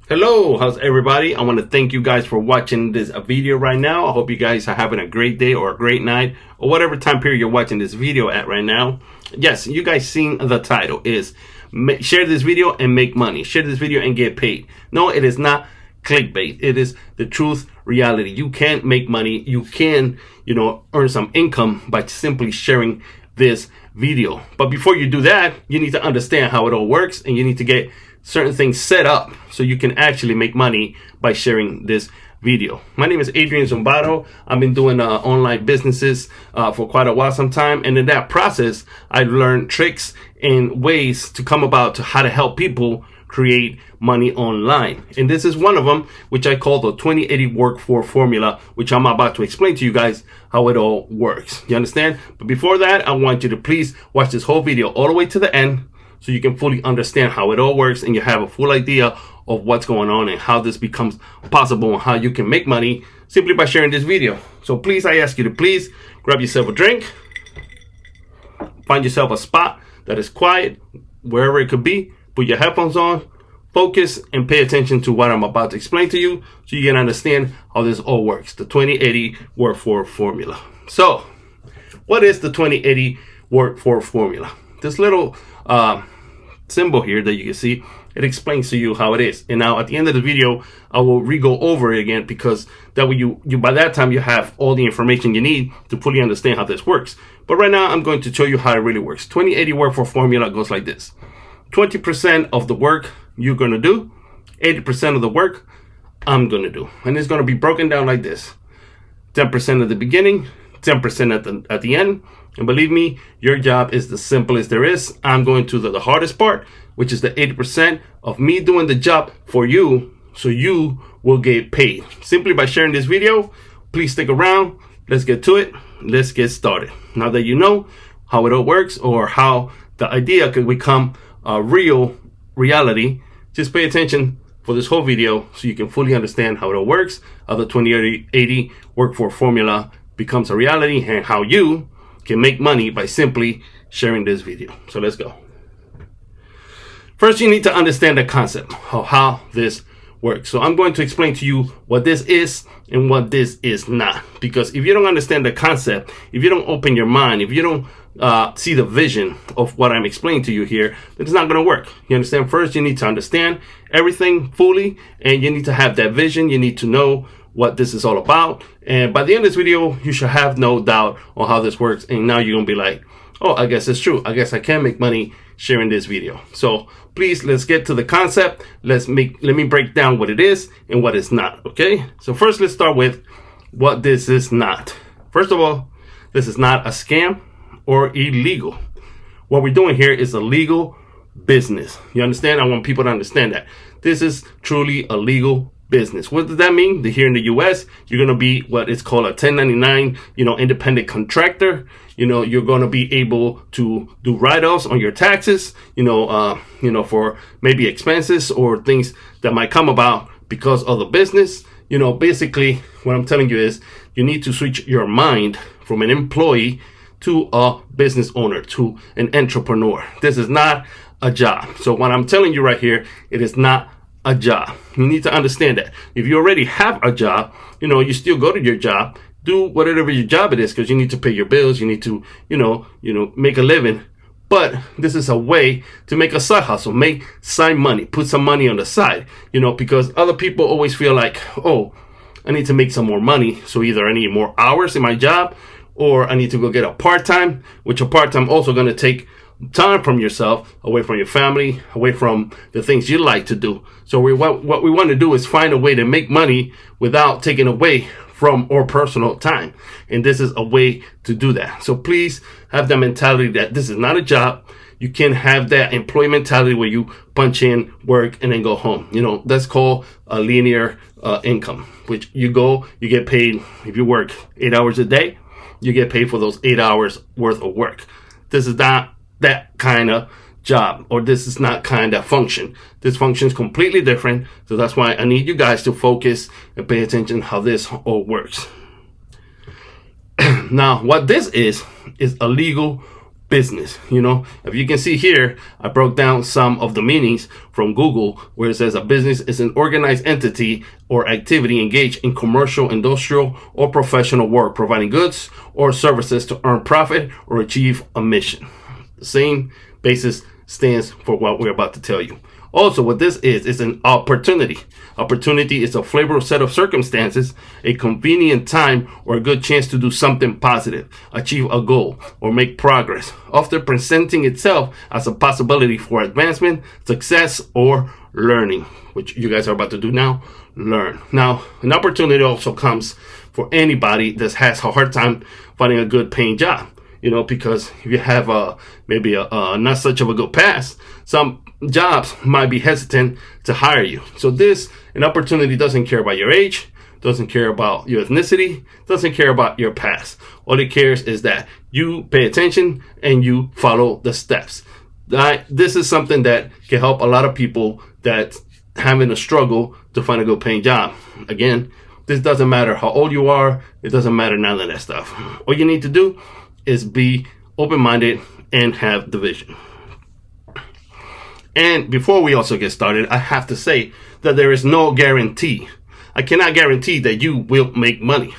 Hello, how's everybody? I want to thank you guys for watching this video right now. I hope you guys are having a great day or a great night or whatever time period you're watching this video at right now. Yes, you guys seen the title is share this video and make money. Share this video and get paid. No, it is not clickbait. It is the truth, reality. You can make money. You can, earn some income by simply sharing this video. But before you do that, you need to understand how it all works, and you need to get certain things set up so you can actually make money by sharing this video. My name is Adrian Zumbado. I've been doing online businesses for quite a while sometime, and in that process I've learned tricks and ways to come about to how to help people create money online. And this is one of them, which I call the 20/80 work for formula, which I'm about to explain to you guys how it all works. You understand? But before that, I want you to please watch this whole video all the way to the end, so you can fully understand how it all works and you have a full idea of what's going on and how this becomes possible and how you can make money simply by sharing this video. So please, I ask you to please grab yourself a drink, find yourself a spot that is quiet, wherever it could be, put your headphones on, focus, and pay attention to what I'm about to explain to you so you can understand how this all works, the 20/80 work for formula. So what is the 20/80 work for formula? This little symbol here that you can see, it explains to you how it is. And now at the end of the video, I will re-go over it again, because that way you by that time you have all the information you need to fully understand how this works. But right now I'm going to show you how it really works. 20/80 work for formula goes like this. 20% of the work you're going to do, 80% of the work I'm going to do. And it's going to be broken down like this. 10% at the beginning, 10% at the end. And believe me, your job is the simplest there is. I'm going to the hardest part, which is the 80% of me doing the job for you, so you will get paid. Simply by sharing this video, please stick around. Let's get to it. Let's get started. Now that you know how it all works, or how the idea could become a real reality, just pay attention for this whole video so you can fully understand how it all works, how the 20/80 work for formula becomes a reality, and how you can make money by simply sharing this video. So let's go. First, you need to understand the concept of how this works. So I'm going to explain to you what this is and what this is not. Because if you don't understand the concept, if you don't open your mind, if you don't see the vision of what I'm explaining to you here, then it's not going to work. You understand? First, you need to understand everything fully, and you need to have that vision. You need to know what this is all about. And by the end of this video, you should have no doubt on how this works. And now you're going to be like, oh, I guess it's true. I guess I can make money sharing this video. So please, let's get to the concept. Let me break down what it is and what it's not. Okay. So first, let's start with what this is not. First of all, this is not a scam or illegal. What we're doing here is a legal business. You understand? I want people to understand that this is truly a legal business. What does that mean? That here in the US, you're going to be what is called a 1099, independent contractor. You're going to be able to do write-offs on your taxes, for maybe expenses or things that might come about because of the business. Basically what I'm telling you is you need to switch your mind from an employee to a business owner, to an entrepreneur. This is not a job. So what I'm telling you right here, it is not a job. You need to understand that. If you already have a job, you still go to your job, do whatever your job it is, because you need to pay your bills, you need to, make a living. But this is a way to make a side hustle, make side money, put some money on the side, because other people always feel like, oh, I need to make some more money. So either I need more hours in my job, or I need to go get a part-time, which a part-time also going to take time from yourself, away from your family, away from the things you like to do. So what we want to do is find a way to make money without taking away from our personal time. And this is a way to do that. So please have the mentality that this is not a job. You can have that employee mentality where you punch in, work, and then go home. That's called a linear income, which you get paid. If you work 8 hours a day, you get paid for those 8 hours worth of work. This is not that kind of job, or this is not kind of function. This function is completely different. So that's why I need you guys to focus and pay attention how this all works. Now, what this is a legal business. If you can see here, I broke down some of the meanings from Google, where it says a business is an organized entity or activity engaged in commercial, industrial, or professional work, providing goods or services to earn profit or achieve a mission. The same basis stands for what we're about to tell you. Also, what this is an opportunity. Opportunity is a favorable set of circumstances, a convenient time, or a good chance to do something positive, achieve a goal, or make progress, often presenting itself as a possibility for advancement, success, or learning, which you guys are about to do now, learn. Now, an opportunity also comes for anybody that has a hard time finding a good paying job. Because if you have maybe a not such of a good past, some jobs might be hesitant to hire you. So an opportunity doesn't care about your age, doesn't care about your ethnicity, doesn't care about your past. All it cares is that you pay attention and you follow the steps. This is something that can help a lot of people that having a struggle to find a good paying job. Again, this doesn't matter how old you are. It doesn't matter none of that stuff. All you need to do is be open-minded and have the vision. And before we also get started, I have to say that there is no guarantee. I cannot guarantee that you will make money.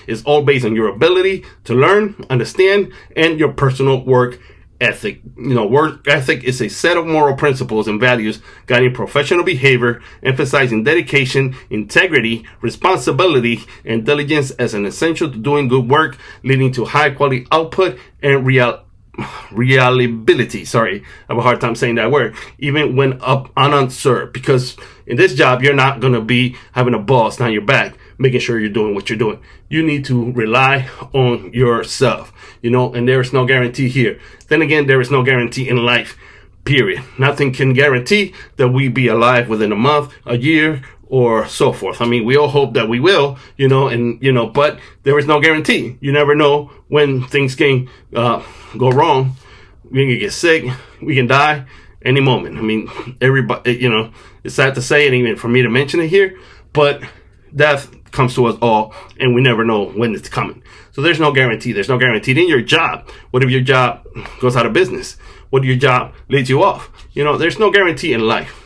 It's all based on your ability to learn, understand, and your personal work ethic. Work ethic is a set of moral principles and values guiding professional behavior, emphasizing dedication, integrity, responsibility, and diligence as an essential to doing good work, leading to high quality output and reliability. Sorry, I have a hard time saying that word, even when unserved. Because in this job, you're not going to be having a boss down your back making sure you're doing what you're doing. You need to rely on yourself, and there is no guarantee here. Then again, there is no guarantee in life, period. Nothing can guarantee that we be alive within a month, a year, or so forth. I mean, we all hope that we will, but there is no guarantee. You never know when things can go wrong. We can get sick. We can die any moment. I mean, everybody, it's sad to say, and even for me to mention it here, but death comes to us all, and we never know when it's coming. So there's no guarantee. There's no guarantee in your job. What if your job goes out of business? What if your job lays you off? There's no guarantee in life,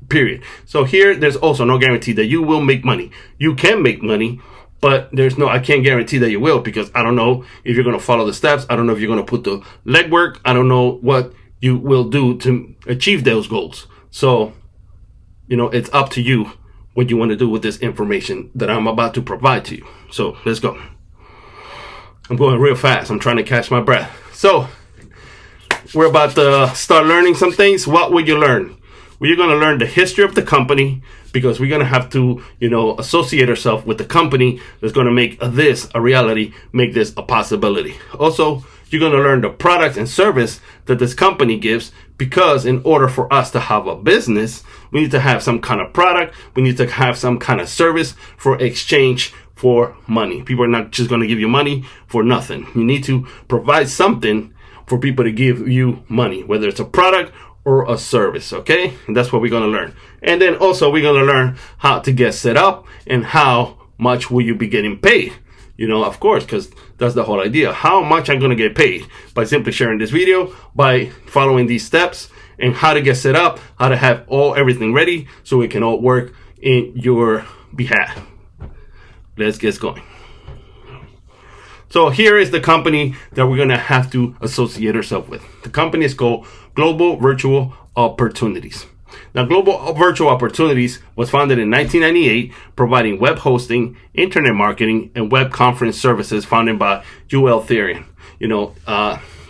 period. So here, there's also no guarantee that you will make money. You can make money, but I can't guarantee that you will, because I don't know if you're going to follow the steps. I don't know if you're going to put the legwork. I don't know what you will do to achieve those goals. So, it's up to you what you want to do with this information that I'm about to provide to you. So let's go. I'm going real fast. I'm trying to catch my breath. So we're about to start learning some things. What will you learn? We're going to learn the history of the company, because we're going to have to, associate ourselves with the company that's going to make this a reality, make this a possibility. Also, you're going to learn the product and service that this company gives, because in order for us to have a business, we need to have some kind of product. We need to have some kind of service for exchange for money. People are not just going to give you money for nothing. You need to provide something for people to give you money, whether it's a product or a service, okay? And that's what we're going to learn. And then also we're going to learn how to get set up and how much will you be getting paid. Of course, because that's the whole idea. How much I'm going to get paid by simply sharing this video, by following these steps, and how to get set up, how to have everything ready so it can all work in your behalf. Let's get going. So here is the company that we're going to have to associate ourselves with. The company is called Global Virtual Opportunities. Now, Global Virtual Opportunities was founded in 1998, providing web hosting, internet marketing, and web conference services, founded by Joel Therian.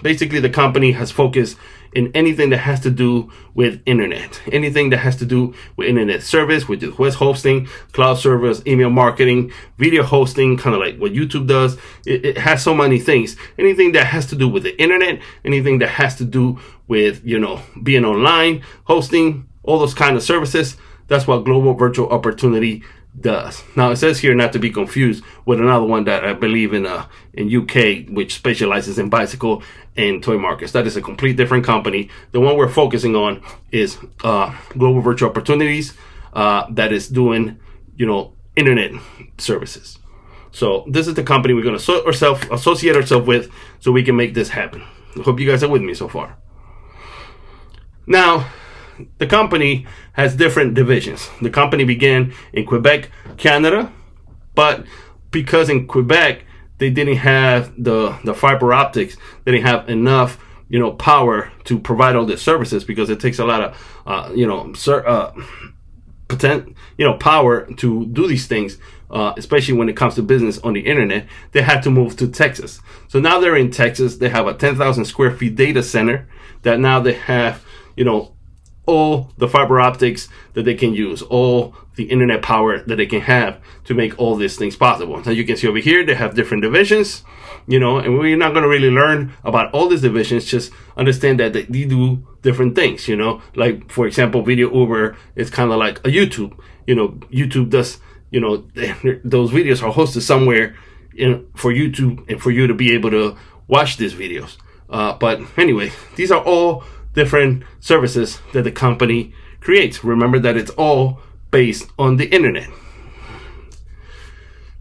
Basically, the company has focused in anything that has to do with internet, anything that has to do with internet service, which is web hosting, cloud servers, email marketing, video hosting, kind of like what YouTube does. It has so many things. Anything that has to do with the internet, anything that has to do with, being online, hosting, all those kind of services. That's what Global Virtual Opportunity does. Now, it says here not to be confused with another one that I believe in UK, which specializes in bicycle and toy markets. That is a complete different company. The one we're focusing on is Global Virtual Opportunities, that is doing, internet services. So this is the company we're going to associate ourselves with, so we can make this happen. I hope you guys are with me so far. Now, the company has different divisions. The company began in Quebec, Canada, but because in Quebec they didn't have the fiber optics, they didn't have enough power to provide all the services, because it takes a lot of power to do these things, especially when it comes to business on the internet. They had to move to Texas. So now they're in Texas. They have a 10,000 square feet data center that now they have all the fiber optics that they can use, all the internet power that they can have to make all these things possible. Now you can see over here, they have different divisions, and we're not going to really learn about all these divisions, just understand that they do different things, like, for example, Video Uber is kind of like a YouTube. YouTube does, those videos are hosted somewhere for YouTube and for you to be able to watch these videos. But anyway, these are all different services that the company creates. Remember that it's all based on the internet.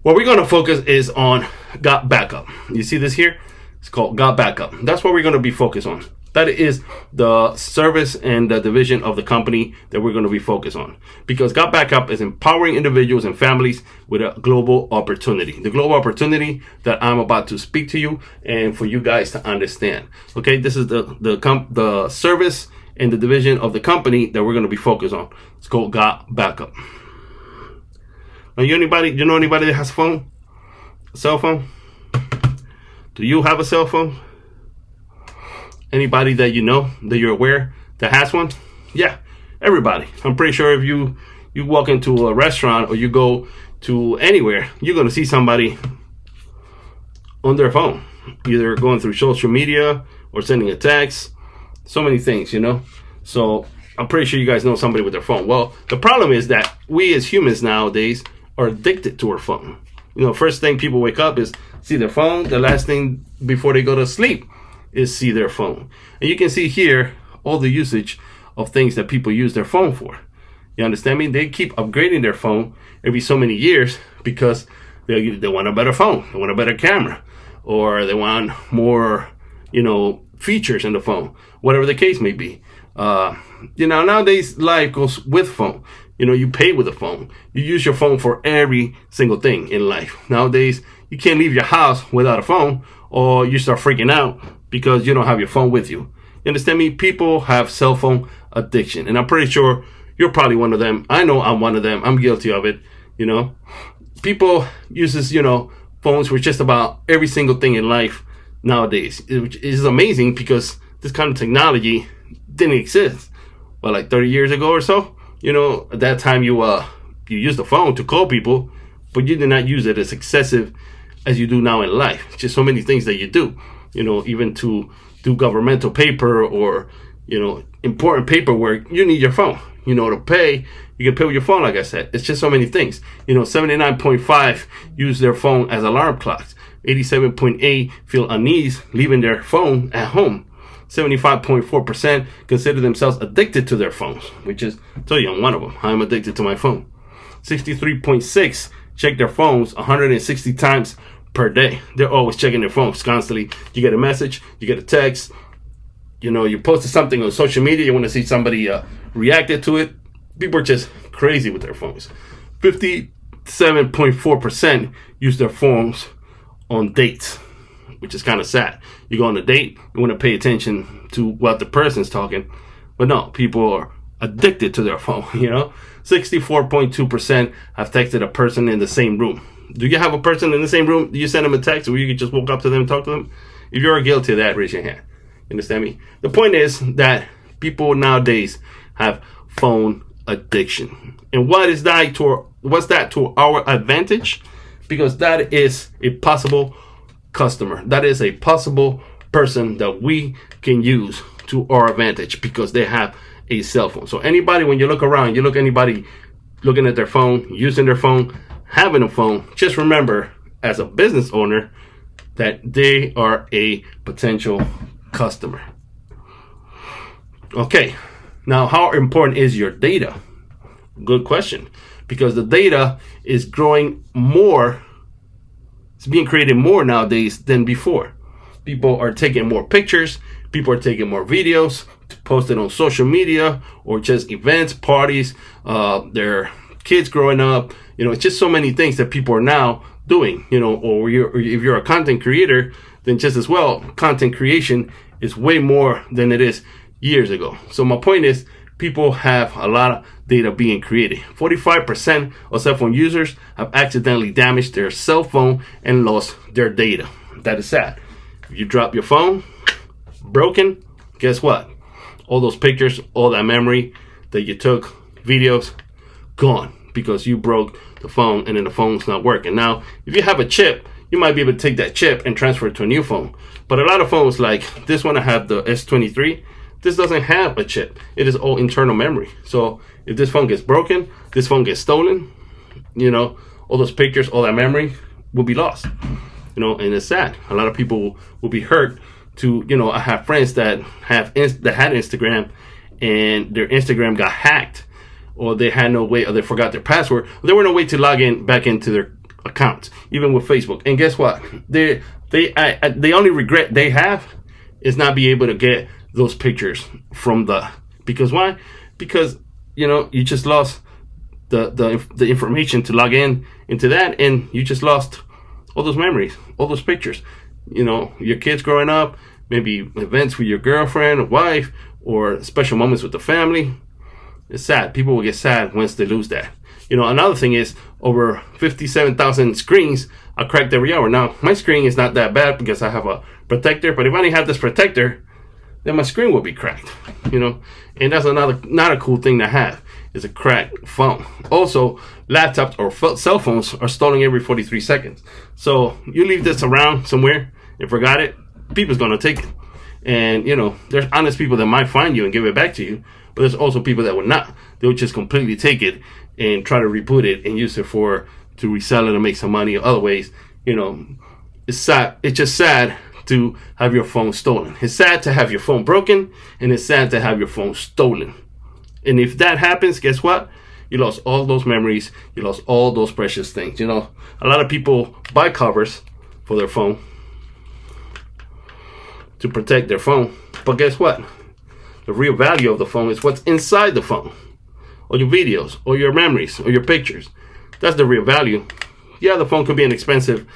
What we're going to focus is on Got Backup. You see this here? It's called Got Backup. That's what we're going to be focused on. That is the service and the division of the company that we're going to be focused on. Because Got Backup is empowering individuals and families with a global opportunity. The global opportunity that I'm about to speak to you and for you guys to understand. Okay, this is the service and the division of the company that we're going to be focused on. It's called Got Backup. Now, you know anybody that has a phone? A cell phone? Do you have a cell phone? Anybody that that you're aware that has one? Yeah, everybody. I'm pretty sure if you walk into a restaurant or you go to anywhere, you're going to see somebody on their phone, either going through social media or sending a text. So many things, So I'm pretty sure you guys know somebody with their phone. Well, the problem is that we as humans nowadays are addicted to our phone. First thing people wake up is see their phone. The last thing before they go to sleep is see their phone. And you can see here all the usage of things that people use their phone for. You understand me? They keep upgrading their phone every so many years because they want a better phone, they want a better camera, or they want more, features in the phone, whatever the case may be. Nowadays life goes with phone. You pay with a phone. You use your phone for every single thing in life. Nowadays, you can't leave your house without a phone, or you start freaking out because you don't have your phone with you. You understand me? People have cell phone addiction, and I'm pretty sure you're probably one of them. I know I'm one of them. I'm guilty of it. People uses phones for just about every single thing in life nowadays, which is amazing because this kind of technology didn't exist. Well, like 30 years ago or so. At that time you used the phone to call people, but you did not use it as excessive as you do now in life. It's just so many things that you do, even to do governmental paper or, important paperwork, you need your phone. To pay, you can pay with your phone, like I said. It's just so many things. 79.5 use their phone as alarm clocks. 87.8 feel unease leaving their phone at home. 75.4% consider themselves addicted to their phones, which is, I tell you, I'm one of them. I'm addicted to my phone. 63.6 check their phones 160 times per day. They're always checking their phones constantly. You get a message, you get a text, you posted something on social media, you want to see somebody reacted to it. People are just crazy with their phones. 57.4% use their phones on dates, which is kind of sad. You go on a date, you want to pay attention to what the person's talking, but no, people are addicted to their phone. 64.2% have texted a person in the same room. Do you have a person in the same room? Do you send them a text, or you can just walk up to them and talk to them? If you're guilty of that, raise your hand. You understand me? The point is that people nowadays have phone addiction, and what's that to our advantage? Because that is a possible customer. That is a possible person that we can use to our advantage because they have a cell phone. So anybody, when you look around, you look anybody looking at their phone, using their phone, having a phone, just remember as a business owner that they are a potential customer. Okay, now how important is your data? Good question, because the data is growing more. It's being created more nowadays than before. People are taking more pictures. People are taking more videos to post it on social media or just events, parties, their kids growing up. It's just so many things that people are now doing, or if you're a content creator, then just as well, content creation is way more than it is years ago. So my point is, people have a lot of data being created. 45% of cell phone users have accidentally damaged their cell phone and lost their data. That is sad. If you drop your phone, broken, guess what? All those pictures, all that memory that you took, videos, gone, because you broke the phone and then the phone's not working. Now, if you have a chip, you might be able to take that chip and transfer it to a new phone. But a lot of phones like this one, I have the S23, this doesn't have a chip. It is all internal memory. So if this phone gets broken, this phone gets stolen, all those pictures, all that memory will be lost. And it's sad. A lot of people will be hurt to, I have friends that had Instagram and their Instagram got hacked, or they had no way, or they forgot their password. There were no way to log in back into their accounts, even with Facebook. And guess what? The only regret they have is not be able to get those pictures from because why? Because you just lost the information to log in into that, and you just lost all those memories, all those pictures. Your kids growing up, maybe events with your girlfriend or wife, or special moments with the family. It's sad. People will get sad once they lose that. Another thing is, over 57,000 screens are cracked every hour. Now, my screen is not that bad because I have a protector, but if I didn't have this protector, then my screen will be cracked, and that's not a cool thing to have, is a cracked phone. Also, laptops or cell phones are stolen every 43 seconds. So you leave this around somewhere and forgot it, people's going to take it. And, there's honest people that might find you and give it back to you, but there's also people that will not. They'll just completely take it and try to reboot it and use it to resell it and make some money or other ways. It's sad. It's just sad to have your phone stolen. It's sad to have your phone broken, and it's sad to have your phone stolen. And if that happens, guess what? You lost all those memories. You lost all those precious things. A lot of people buy covers for their phone to protect their phone. But guess what? The real value of the phone is what's inside the phone, or your videos, or your memories, or your pictures. That's the real value. Yeah, the phone could be an expensive,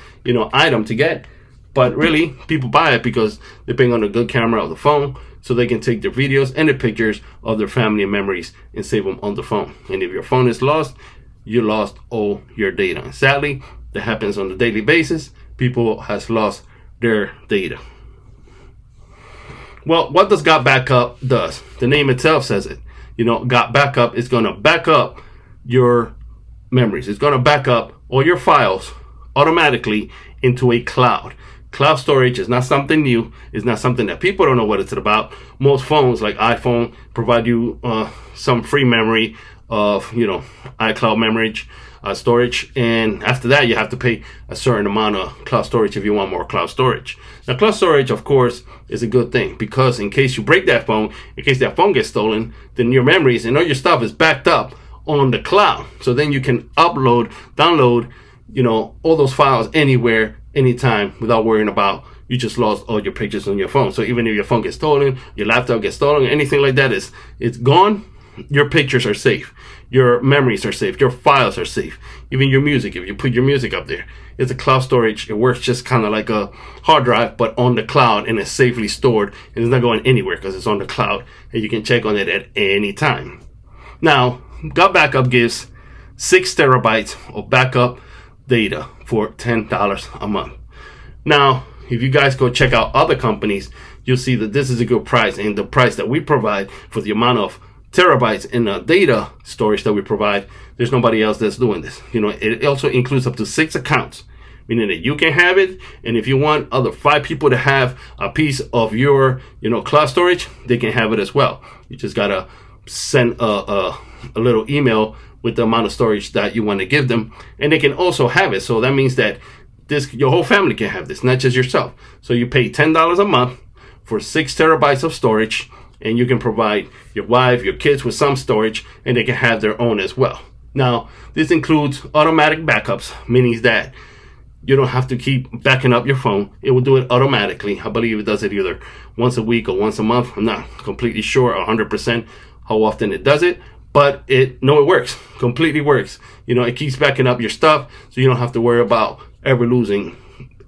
item to get, but really, people buy it because they're paying on a good camera of the phone, so they can take their videos and the pictures of their family and memories and save them on the phone. And if your phone is lost, you lost all your data. And sadly, that happens on a daily basis. People has lost their data. Well, what does Got Backup does? The name itself says it. Got Backup is going to back up your memories. It's going to back up all your files automatically into a cloud. Cloud storage is not something new. It's not something that people don't know what it's about. Most phones, like iPhone, provide you some free memory of, iCloud memory storage. And after that, you have to pay a certain amount of cloud storage if you want more cloud storage. Now, cloud storage, of course, is a good thing, because in case you break that phone, in case that phone gets stolen, then your memories and all your stuff is backed up on the cloud. So then you can download, all those files anywhere, anytime, without worrying about you just lost all your pictures on your phone. So even if your phone gets stolen, your laptop gets stolen, anything like that, it's gone, your pictures are safe, your memories are safe, your files are safe, even your music. If you put your music up there, it's a cloud storage. It works just kind of like a hard drive, but on the cloud, and it's safely stored, and it's not going anywhere because it's on the cloud, and you can check on it at any time. Now, Got Backup gives 6 terabytes of backup data for $10 a month. Now, if you guys go check out other companies, you'll see that this is a good price, and the price that we provide for the amount of terabytes in the data storage that we provide, there's nobody else that's doing this. It also includes up to 6 accounts, meaning that you can have it, and if you want other 5 people to have a piece of your cloud storage, they can have it as well. You just gotta send a little email with the amount of storage that you want to give them, and they can also have it. So that means that your whole family can have this, not just yourself. So you pay $10 a month for 6 terabytes of storage, and you can provide your wife, your kids with some storage, and they can have their own as well. Now, this includes automatic backups, meaning that You don't have to keep backing up your phone. It will do it automatically. I believe it does it either once a week or once a month. I'm not completely sure 100% how often it does it, but it works. Completely works. It keeps backing up your stuff, so you don't have to worry about ever losing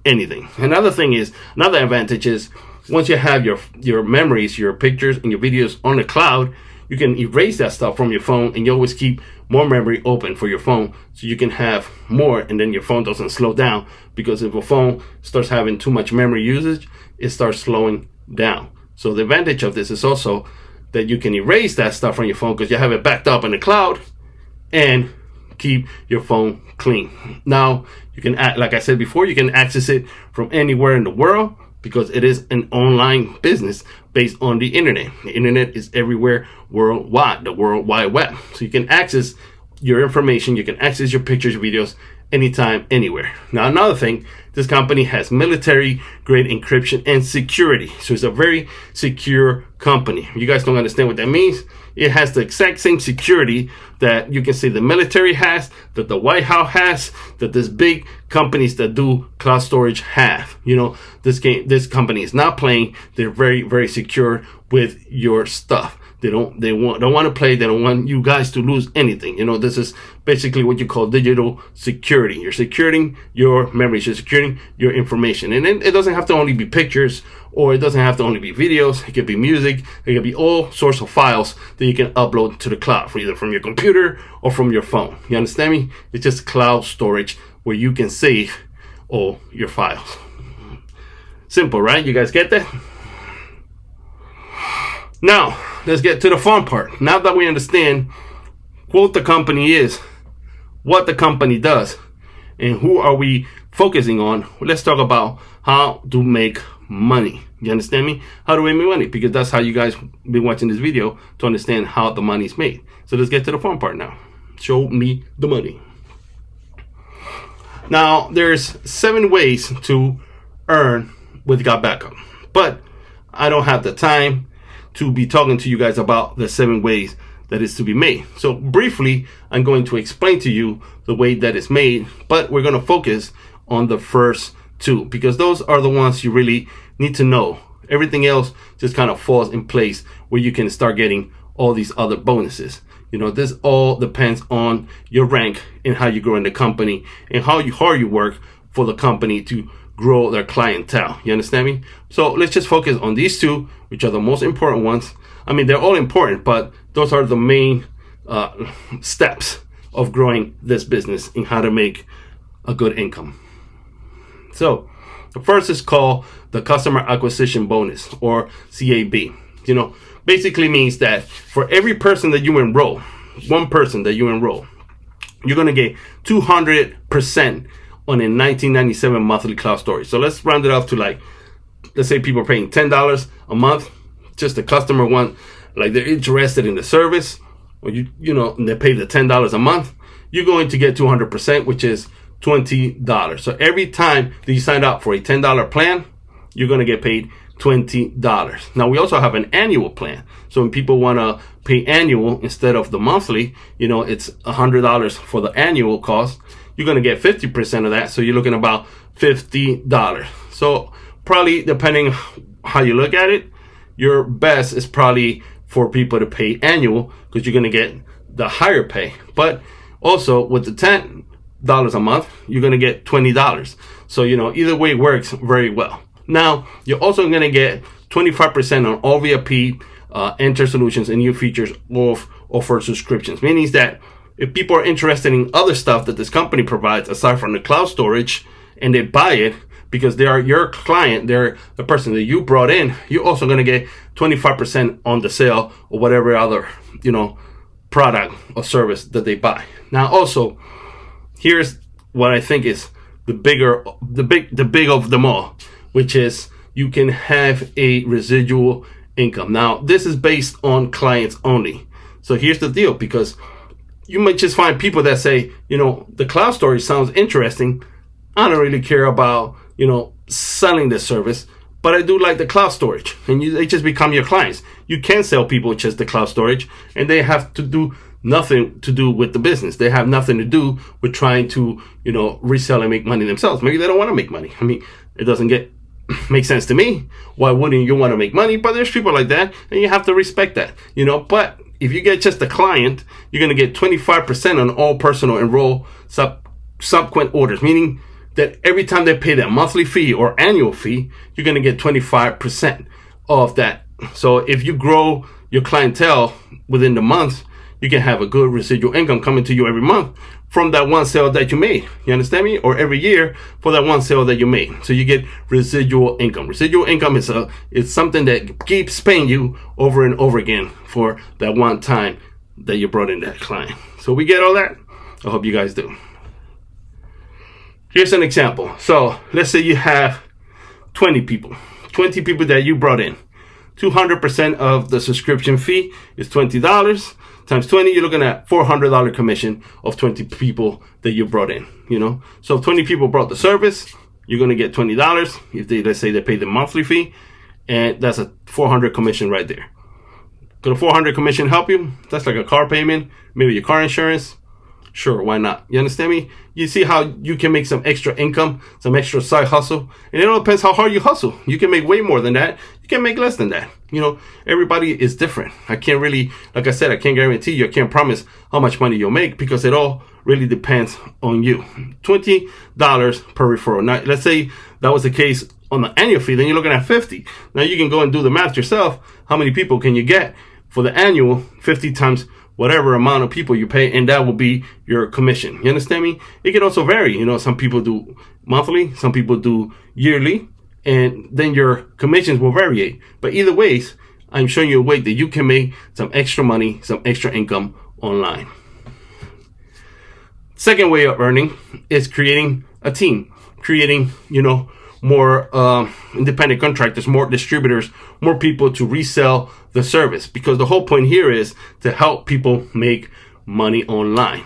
anything. Another advantage is once you have your memories, your pictures, and your videos on the cloud, you can erase that stuff from your phone, and you always keep more memory open for your phone, so you can have more, and then your phone doesn't slow down, because if a phone starts having too much memory usage, it starts slowing down. So the advantage of this is also that you can erase that stuff from your phone because you have it backed up in the cloud, and keep your phone clean. Now you can, like I said before, you can access it from anywhere in the world, because it is an online business based on the internet. The internet is everywhere worldwide, the World Wide Web. So you can access your information, you can access your pictures, videos, anytime, anywhere. Now, another thing, this company has military-grade encryption and security. So it's a very secure company. You guys don't understand what that means? It has the exact same security that you can say the military has, that the White House has, that this big companies that do cloud storage have. This company is not playing. They're very, very secure with your stuff. They don't want to play. They don't want you guys to lose anything. This is basically what you call digital security. You're securing your memories. You're securing your information. And it doesn't have to only be pictures, or it doesn't have to only be videos. It could be music. It could be all sorts of files that you can upload to the cloud, either from your computer or from your phone. You understand me? It's just cloud storage where you can save all your files. Simple, right? You guys get that? Now, let's get to the fun part. Now that we understand what the company is, what the company does, and who are we focusing on, let's talk about how to make money. You understand me? How do we make money? Because that's how you guys been watching this video, to understand how the money is made. So let's get to the fun part now. Show me the money. Now, there's 7 ways to earn with Got Backup, but I don't have the time to be talking to you guys about the 7 ways that is to be made. So briefly, I'm going to explain to you the way that it's made, but we're going to focus on the first 2, because those are the ones you really need to know. Everything else just kind of falls in place where you can start getting all these other bonuses. This all depends on your rank and how you grow in the company, and how hard you work for the company to grow their clientele. You understand me? So let's just focus on these 2, which are the most important ones. I mean, they're all important, but those are the main steps of growing this business and how to make a good income. So the first is called the customer acquisition bonus, or CAB. Basically means that for every person that you enroll, one person that you enroll, you're going to get 200% on a $19.97 monthly cloud storage. So let's round it up to, like, let's say people are paying $10 a month. Just the customer they're interested in the service, or and they pay the $10 a month. You're going to get 200%, which is $20. So every time that you sign up for a $10 plan, you're going to get paid $20. Now, we also have an annual plan. So when people want to pay annual instead of the monthly, it's $100 for the annual cost. You're going to get 50% of that. So you're looking about $50. So probably, depending how you look at it, your best is probably for people to pay annual, because you're going to get the higher pay. But also with the $10 a month, you're going to get $20. So, either way works very well. Now, you're also going to get 25% on all VIP Enter solutions and new features of offered subscriptions. Meaning that if people are interested in other stuff that this company provides aside from the cloud storage, and they buy it because they are your client, they're the person that you brought in, you're also going to get 25% on the sale or whatever other, product or service that they buy. Now, also, here's what I think is the big of them all, which is you can have a residual income. Now, this is based on clients only. So here's the deal, because you might just find people that say, the cloud storage sounds interesting. I don't really care about, selling this service, but I do like the cloud storage. And they just become your clients. You can sell people just the cloud storage, and they have to do nothing to do with the business. They have nothing to do with trying to, resell and make money themselves. Maybe they don't want to make money. I mean, it doesn't make sense to me. Why wouldn't you want to make money? But there's people like that, and you have to respect that, But if you get just a client, you're going to get 25% on all personal enroll subsequent orders, meaning that every time they pay that monthly fee or annual fee, you're going to get 25% of that. So if you grow your clientele within the month, you can have a good residual income coming to you every month from that one sale that you made. You understand me? Or every year for that one sale that you made. So you get residual income. Residual income is something that keeps paying you over and over again for that one time that you brought in that client. So we get all that? I hope you guys do. Here's an example. So let's say you have 20 people that you brought in. 200% of the subscription fee is $20. Times 20, you're looking at $400 commission of 20 people that you brought in, So if 20 people brought the service, you're going to get $20 if let's say they pay the monthly fee, and that's a $400 commission right there. Could a $400 commission help you? That's like a car payment, maybe your car insurance. Sure, why not? You understand me? You see how you can make some extra income, some extra side hustle. And it all depends how hard you hustle. You can make way more than that. You can make less than that. Everybody is different. I can't really, like I said, I can't guarantee you, I can't promise how much money you'll make because it all really depends on you. $20 per referral. Now, let's say that was the case on the annual fee, then you're looking at $50. Now you can go and do the math yourself. How many people can you get for the annual? 50 times whatever amount of people you pay, and that will be your commission. You understand me? It can also vary. Some people do monthly, some people do yearly, and then your commissions will vary. But either ways, I'm showing you a way that you can make some extra money, some extra income online. Second way of earning is creating a team, creating, more independent contractors, more distributors, more people to resell the service. Because the whole point here is to help people make money online.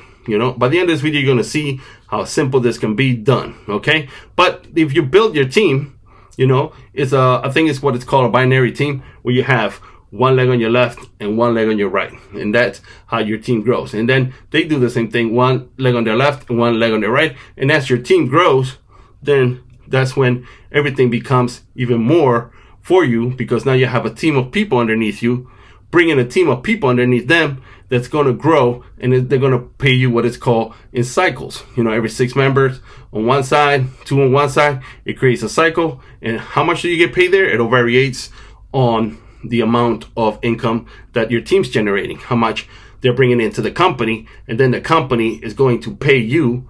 By the end of this video, you're going to see how simple this can be done. Okay. But if you build your team, I think it's what it's called a binary team, where you have one leg on your left and one leg on your right. And that's how your team grows. And then they do the same thing, one leg on their left and one leg on their right. And as your team grows, then that's when everything becomes even more for you, because now you have a team of people underneath you, bringing a team of people underneath them that's going to grow, and they're going to pay you what is called in cycles. Every 6 members on one side, 2 on one side, it creates a cycle. And how much do you get paid there? It'll variates on the amount of income that your team's generating, how much they're bringing into the company, and then the company is going to pay you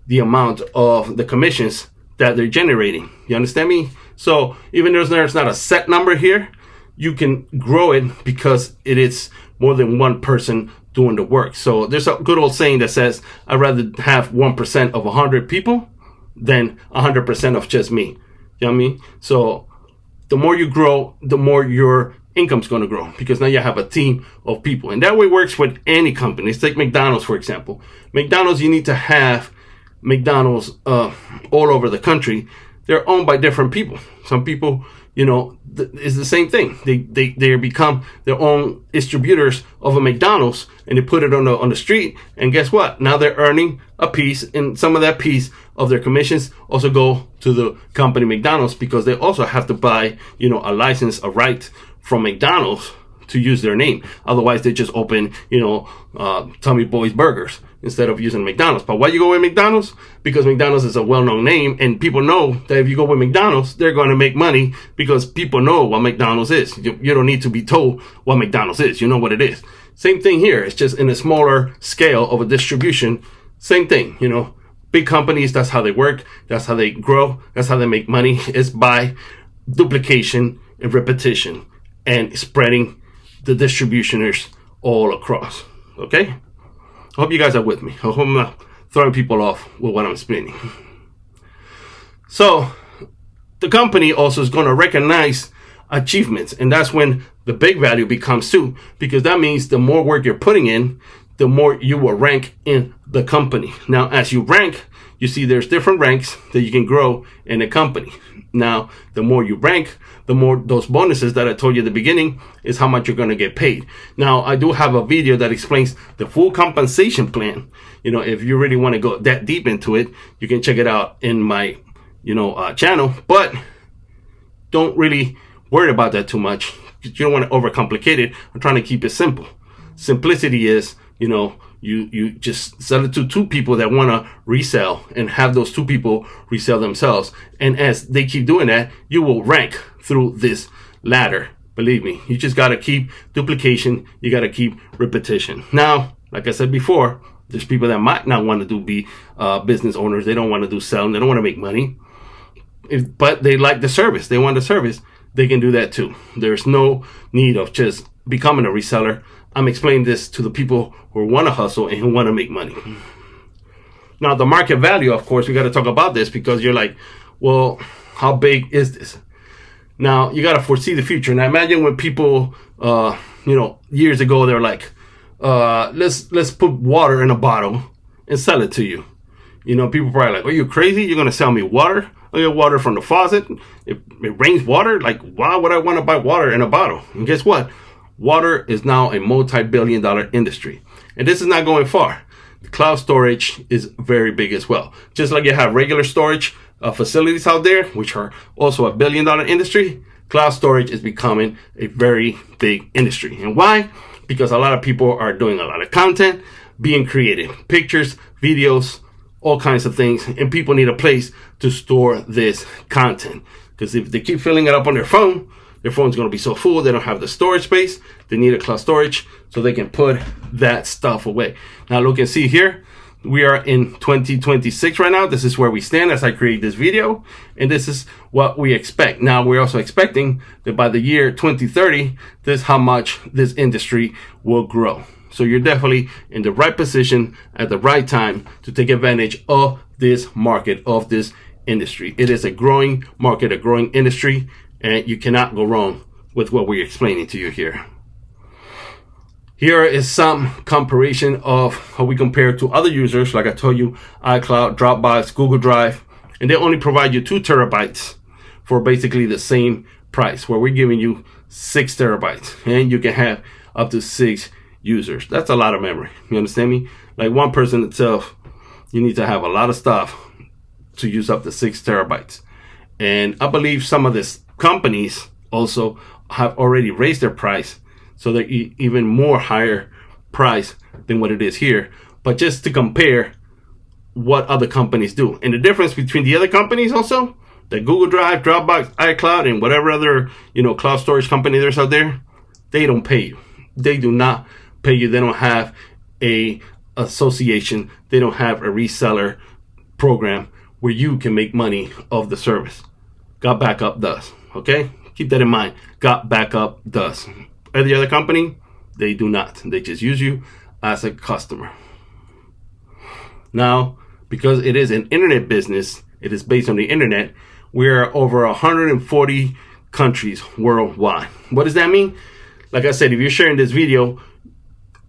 the amount of the commissions that they're generating. You understand me? So even though there's not a set number here, you can grow it because it is more than one person doing the work. So there's a good old saying that says, I'd rather have 1% of 100 people than 100% of just me. You know what I mean? So the more you grow, the more your income's going to grow, because now you have a team of people. And that way works with any company. Let's take McDonald's, for example. McDonald's, you need to have McDonald's all over the country. They're owned by different people. Some people, it's the same thing. They become their own distributors of a McDonald's, and they put it on the street. And guess what? Now they're earning a piece, and some of that piece of their commissions also go to the company McDonald's, because they also have to buy, a license, a right from McDonald's to use their name. Otherwise, they just open, Tommy Boy's Burgers instead of using McDonald's. But why you go with McDonald's? Because McDonald's is a well-known name, and people know that if you go with McDonald's, they're going to make money, because people know what McDonald's is. You don't need to be told what McDonald's is. You know what it is. Same thing here. It's just in a smaller scale of a distribution. Same thing, Big companies, that's how they work. That's how they grow. That's how they make money. It's by duplication and repetition and spreading the distributioners all across. Okay? I hope you guys are with me. I hope I'm not throwing people off with what I'm explaining. So the company also is going to recognize achievements, and that's when the big value becomes too, because that means the more work you're putting in, the more you will rank in the company. Now, as you rank, you see there's different ranks that you can grow in a company. Now, the more you rank, the more those bonuses that I told you at the beginning is how much you're going to get paid. Now, I do have a video that explains the full compensation plan. If you really want to go that deep into it, you can check it out in my, channel. But don't really worry about that too much. You don't want to overcomplicate it. I'm trying to keep it simple. Simplicity is, you just sell it to two people that want to resell and have those two people resell themselves. And as they keep doing that, you will rank through this ladder. Believe me, you just got to keep duplication. You got to keep repetition. Now, like I said before, there's people that might not want to be business owners. They don't want to do selling. They don't want to make money. But they like the service. They want the service. They can do that too. There's no need of just becoming a reseller. I'm explaining this to the people who want to hustle and who want to make money. Now, the market value, of course, we got to talk about this because you're like, well, how big is this? Now, you got to foresee the future. Now, imagine when people, years ago, they're like, let's put water in a bottle and sell it to you. People probably like, are you crazy? You're going to sell me water? I get water from the faucet. It rains water. Like, why would I want to buy water in a bottle? And guess what? Water is now a multi-billion-dollar industry. And this is not going far. The cloud storage is very big as well. Just like you have regular storage facilities out there, which are also a billion-dollar industry, cloud storage is becoming a very big industry. And why? Because a lot of people are doing a lot of content, being creative, pictures, videos, all kinds of things, and people need a place to store this content. Because if they keep filling it up on their phone's going to be so full, they don't have the storage space. They need a cloud storage so they can put that stuff away. Now look and see here. We are in 2026 right now. This is where we stand as I create this video. And this is what we expect. Now we're also expecting that by the year 2030, this is how much this industry will grow. So you're definitely in the right position at the right time to take advantage of this market, of this industry. It is a growing market, a growing industry, and you cannot go wrong with what we're explaining to you here. Here is some comparison of how we compare to other users. Like I told you, iCloud, Dropbox, Google Drive, and they only provide you 2 terabytes for basically the same price, where we're giving you 6 terabytes, and you can have up to 6 users. That's a lot of memory. You understand me? Like one person itself, you need to have a lot of stuff to use up to 6 terabytes. And I believe some of these companies also have already raised their price, so they're even more higher price than what it is here. But just to compare what other companies do. And the difference between the other companies also, the Google Drive, Dropbox, iCloud, and whatever other, cloud storage company there's out there, they don't pay you. They do not pay you. They don't have a association. They don't have a reseller program where you can make money of the service. Got Backup does. Okay? Keep that in mind. Got Backup does. Every other company, they do not. They just use you as a customer. Now, because it is an internet business, it is based on the internet, we're over 140 countries worldwide. What does that mean? Like I said, if you're sharing this video,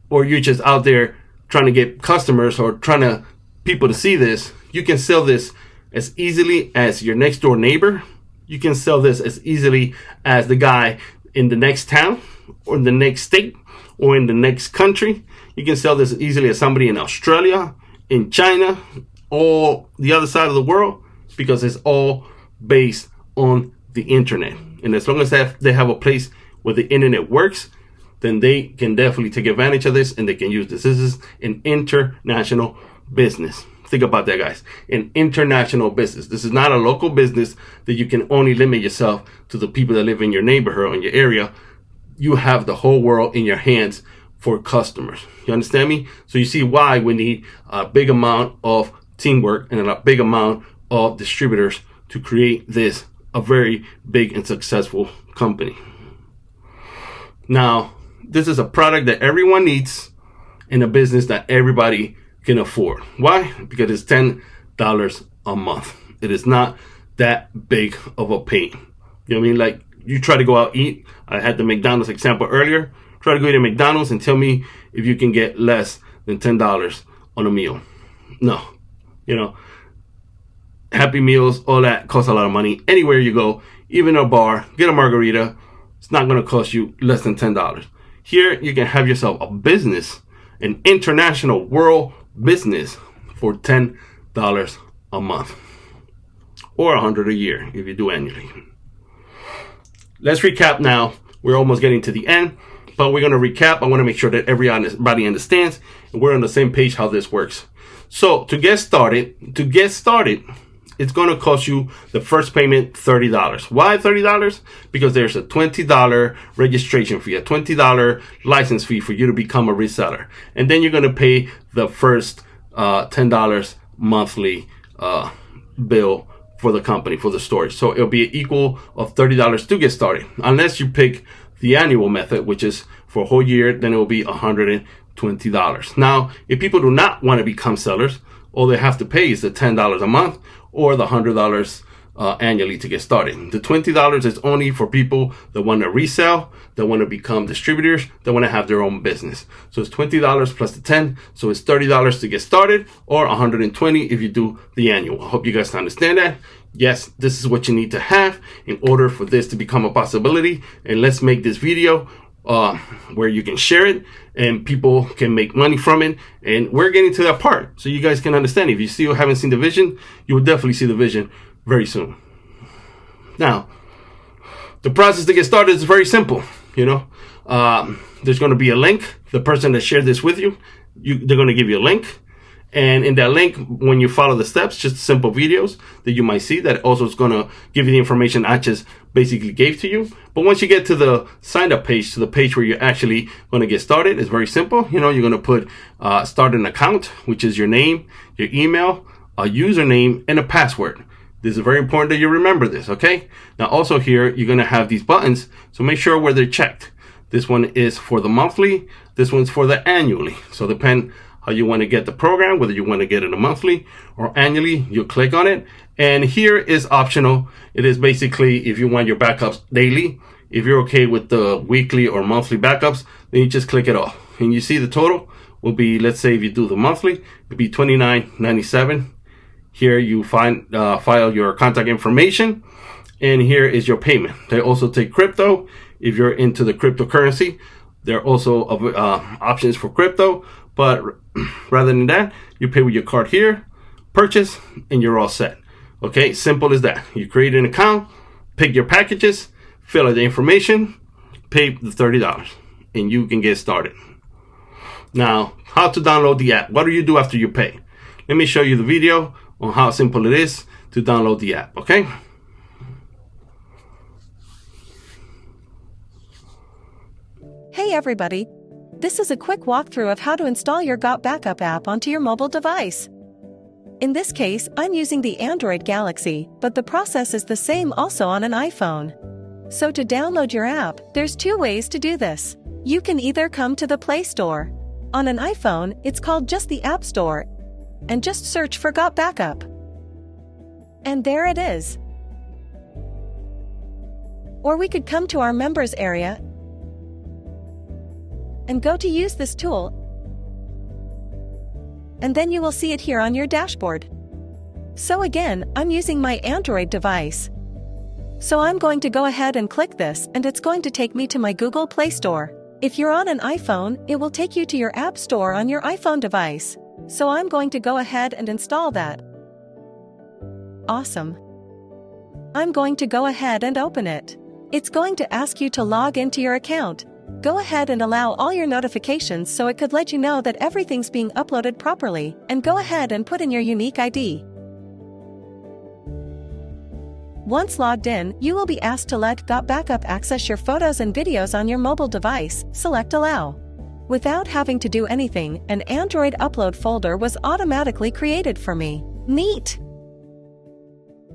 or you're just out there trying to get customers or trying to people to see this, you can sell this as easily as your next door neighbor. You can sell this as easily as the guy in the next town or in the next state or in the next country. You can sell this as easily as somebody in Australia, in China, or the other side of the world, because it's all based on the internet. And as long as they have a place where the internet works, then they can definitely take advantage of this and they can use this. This is an international business. Think about that, guys. An international business. This is not a local business that you can only limit yourself to the people that live in your neighborhood or in your area. You have the whole world in your hands for customers. You understand me? So you see why we need a big amount of teamwork and a big amount of distributors to create this a very big and successful company. Now, this is a product that everyone needs in a business that everybody can afford. Why? Because it's $10 a month. It is not that big of a pain. You know what I mean? Like, you try to go out eat. I had the McDonald's example earlier. Try to go eat at McDonald's and tell me if you can get less than $10 on a meal. No, you know, Happy Meals, all that costs a lot of money. Anywhere you go, even a bar, get a margarita, it's not going to cost you less than $10. Here, you can have yourself a business, an international world business for $10 a month or $100 a year if you do annually. Let's recap now. We're almost getting to the end, but we're going to recap. I want to make sure that everybody understands and we're on the same page how this works. So to get started, it's going to cost you the first payment $30. Why $30? Because there's a $20 registration fee, a $20 license fee for you to become a reseller. And then you're going to pay the first $10 monthly bill for the company, for the store. So it'll be equal of $30 to get started. Unless you pick the annual method, which is for a whole year, then it will be $120. Now, if people do not want to become sellers, all they have to pay is the $10 a month or the $100 annually to get started. The $20 is only for people that want to resell, that want to become distributors, that want to have their own business. So it's $20 plus the 10, so it's $30 to get started, or $120 if you do the annual. I hope you guys understand that. Yes, this is what you need to have in order for this to become a possibility. And let's make this video where you can share it and people can make money from it. And we're getting to that part so you guys can understand. If you still haven't seen the vision, you will definitely see the vision very soon. Now, the process to get started is very simple. You know, there's going to be a link. The person that shared this with you, they're going to give you a link. And in that link, when you follow the steps, just simple videos that you might see, that also is going to give you the information I just basically gave to you. But once you get to the sign up page, to the page where you're actually going to get started, it's very simple. You know, you're going to put start an account, which is your name, your email, a username, and a password. This is very important that you remember this, okay? Now also here, you're going to have these buttons, so make sure where they're checked. This one is for the monthly, this one's for the annually. So depend how you want to get the program, whether you want to get it a monthly or annually, you click on it. And here is optional. It is basically if you want your backups daily. If you're okay with the weekly or monthly backups, then you just click it off. And you see the total will be, let's say if you do the monthly, it'll be $29.97. Here you file your contact information, and here is your payment. They also take crypto. If you're into the cryptocurrency, there are also options for crypto, but rather than that, you pay with your card here, purchase, and you're all set. Okay, simple as that. You create an account, pick your packages, fill out the information, pay the $30, and you can get started. Now, how to download the app. What do you do after you pay? Let me show you the video on how simple it is to download the app, okay? Hey everybody! This is a quick walkthrough of how to install your Got Backup app onto your mobile device. In this case, I'm using the Android Galaxy, but the process is the same also on an iPhone. So to download your app, there's two ways to do this. You can either come to the Play Store. On an iPhone, it's called just the App Store, and just search for Got Backup. And there it is. Or we could come to our members area and go to use this tool, and then you will see it here on your dashboard. So again, I'm using my Android device. So I'm going to go ahead and click this, and it's going to take me to my Google Play Store. If you're on an iPhone, it will take you to your App Store on your iPhone device. So I'm going to go ahead and install that. Awesome. I'm going to go ahead and open it. It's going to ask you to log into your account. Go ahead and allow all your notifications so it could let you know that everything's being uploaded properly, and go ahead and put in your unique ID. Once logged in, you will be asked to let Got Backup access your photos and videos on your mobile device. Select Allow. Without having to do anything, an Android upload folder was automatically created for me. Neat!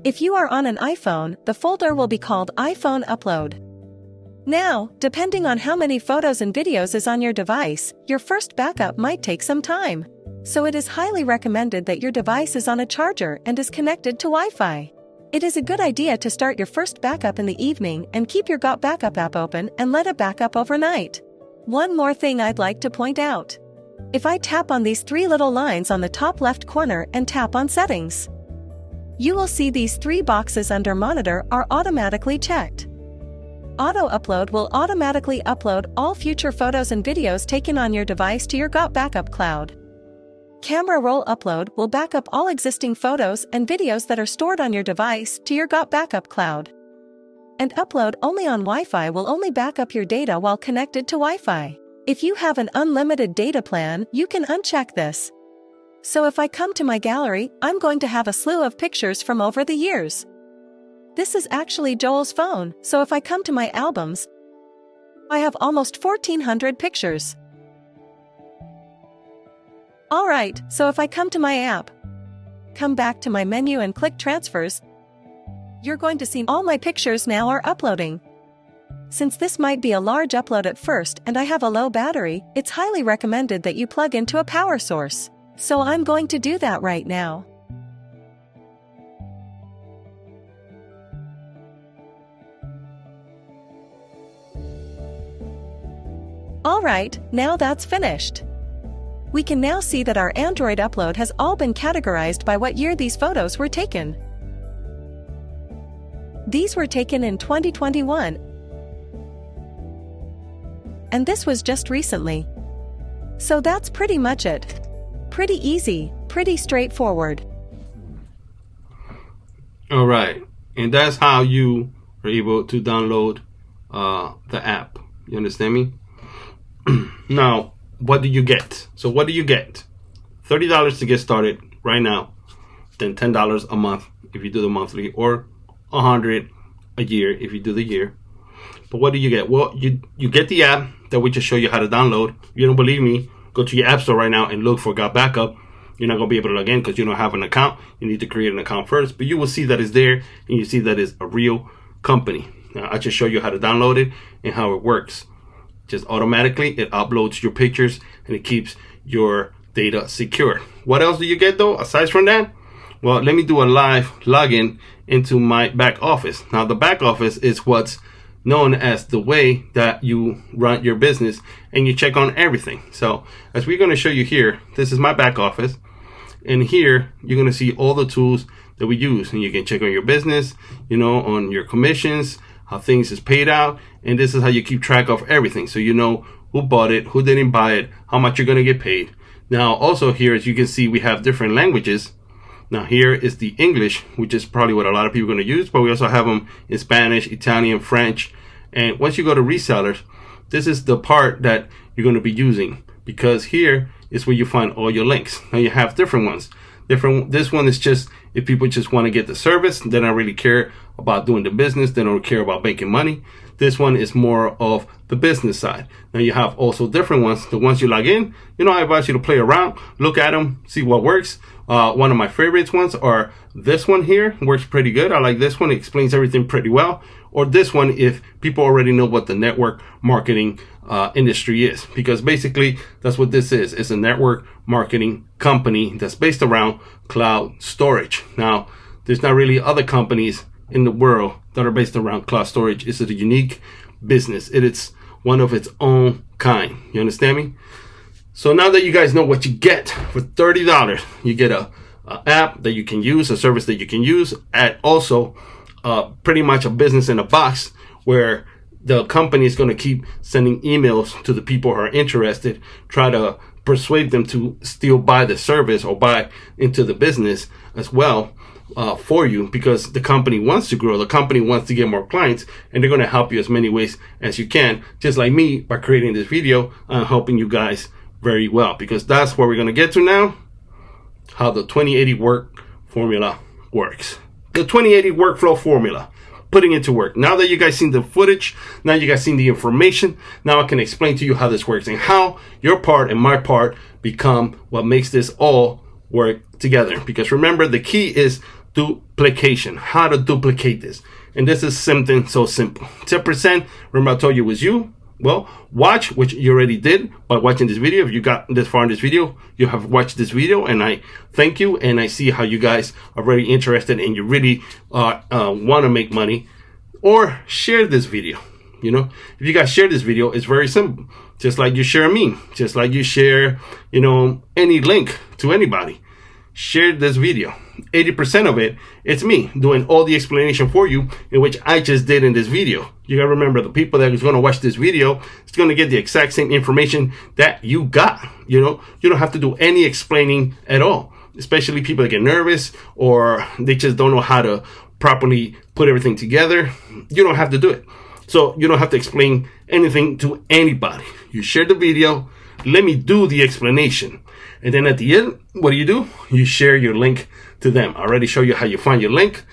If you are on an iPhone, the folder will be called iPhone Upload. Now, depending on how many photos and videos is on your device, your first backup might take some time. So it is highly recommended that your device is on a charger and is connected to Wi-Fi. It is a good idea to start your first backup in the evening and keep your Got Backup app open and let it back up overnight. One more thing I'd like to point out. If I tap on these three little lines on the top left corner and tap on Settings, you will see these three boxes under Monitor are automatically checked. Auto Upload will automatically upload all future photos and videos taken on your device to your Got Backup cloud. Camera Roll Upload will back up all existing photos and videos that are stored on your device to your Got Backup cloud. And Upload Only on Wi-Fi will only back up your data while connected to Wi-Fi. If you have an unlimited data plan, you can uncheck this. So if I come to my gallery, I'm going to have a slew of pictures from over the years. This is actually Joel's phone, so if I come to my albums, I have almost 1,400 pictures. Alright, so if I come to my app, come back to my menu and click Transfers, you're going to see all my pictures now are uploading. Since this might be a large upload at first and I have a low battery, it's highly recommended that you plug into a power source. So I'm going to do that right now. Alright, now that's finished. We can now see that our Android upload has all been categorized by what year these photos were taken. These were taken in 2021. And this was just recently. So that's pretty much it. Pretty easy, pretty straightforward. Alright, and that's how you are able to download the app. You understand me? Now, what do you get? So what do you get? $30 to get started right now, then $10 a month if you do the monthly, or $100 a year if you do the year. But what do you get? Well, you get the app that we just show you how to download. If you don't believe me, go to your app store right now and look for Got Backup. You're not going to be able to log in because you don't have an account. You need to create an account first, but you will see that it's there and you see that it's a real company. Now, I just show you how to download it and how it works. Just automatically, it uploads your pictures and it keeps your data secure. What else do you get though, aside from that? Well, let me do a live login into my back office. Now, the back office is what's known as the way that you run your business and you check on everything. So as we're going to show you here, this is my back office. And here you're going to see all the tools that we use, and you can check on your business, on your commissions, how things is paid out. And this is how you keep track of everything. So you know who bought it, who didn't buy it, how much you're going to get paid. Now also here, as you can see, we have different languages. Now here is the English, which is probably what a lot of people are going to use, but we also have them in Spanish, Italian, French. And once you go to resellers, this is the part that you're going to be using, because here is where you find all your links. Now you have different ones. This one is just if people just want to get the service, they don't really care about doing the business, they don't care about making money. This one is more of the business side. Now you have also different ones. The ones you log in, I advise you to play around, look at them, see what works. One of my favorites ones are this one here. Works pretty good. I like this one. It explains everything pretty well. Or this one if people already know what the network marketing industry is, because basically that's what this is. It's a network marketing company that's based around cloud storage. Now, there's not really other companies in the world that are based around cloud storage. It's a unique business. It is one of its own kind. You understand me? So now that you guys know what you get for $30, you get a app that you can use, a service that you can use, and also pretty much a business in a box where the company is going to keep sending emails to the people who are interested, try to persuade them to still buy the service or buy into the business as well for you, because the company wants to grow, the company wants to get more clients, and they're going to help you as many ways as you can, just like me by creating this video. I'm helping you guys very well, because that's where we're going to get to now, how the 2080 work formula works. The 2080 workflow formula, putting it to work. Now that you guys seen the footage, now you guys seen the information, now I can explain to you how this works and how your part and my part become what makes this all work together. Because remember, the key is duplication, how to duplicate this. And this is something so simple. 10%, remember I told you it was you. Well, watch, which you already did by watching this video. If you got this far in this video, you have watched this video, and I thank you. And I see how you guys are very interested and you really want to make money. Or share this video. If you guys share this video, it's very simple. just like you share a meme, just like you share, any link to anybody. Share this video. 80% of it, it's me doing all the explanation for you, in which I just did in this video. You gotta remember, the people that is gonna watch this video is gonna get the exact same information that you got. You don't have to do any explaining at all, especially people that get nervous or they just don't know how to properly put everything together. You don't have to do it. So you don't have to explain anything to anybody. You share the video, let me do the explanation. And then at the end, what do? You share your link to them. I already show you how you find your link.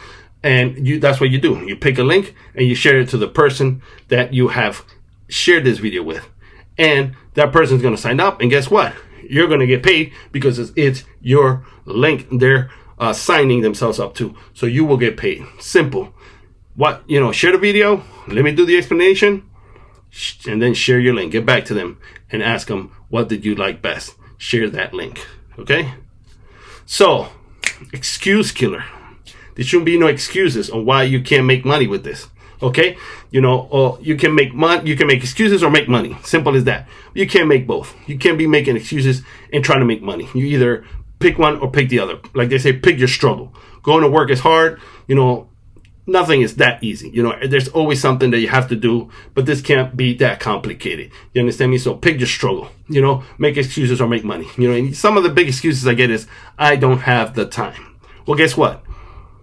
And that's what you do. You pick a link and you share it to the person that you have shared this video with. And that person's going to sign up. And guess what? You're going to get paid because it's your link they're signing themselves up to. So you will get paid. Simple. Share the video. Let me do the explanation. And then share your link. Get back to them and ask them, what did you like best? Share that link. Okay? So, excuse killer. There shouldn't be no excuses on why you can't make money with this. Okay? Or you can make money, you can make excuses or make money. Simple as that. You can't make both. You can't be making excuses and trying to make money. You either pick one or pick the other. Like they say, pick your struggle. Going to work is hard. Nothing is that easy. There's always something that you have to do, but this can't be that complicated. You understand me? So pick your struggle, make excuses or make money. And some of the big excuses I get is, I don't have the time. Well, guess what?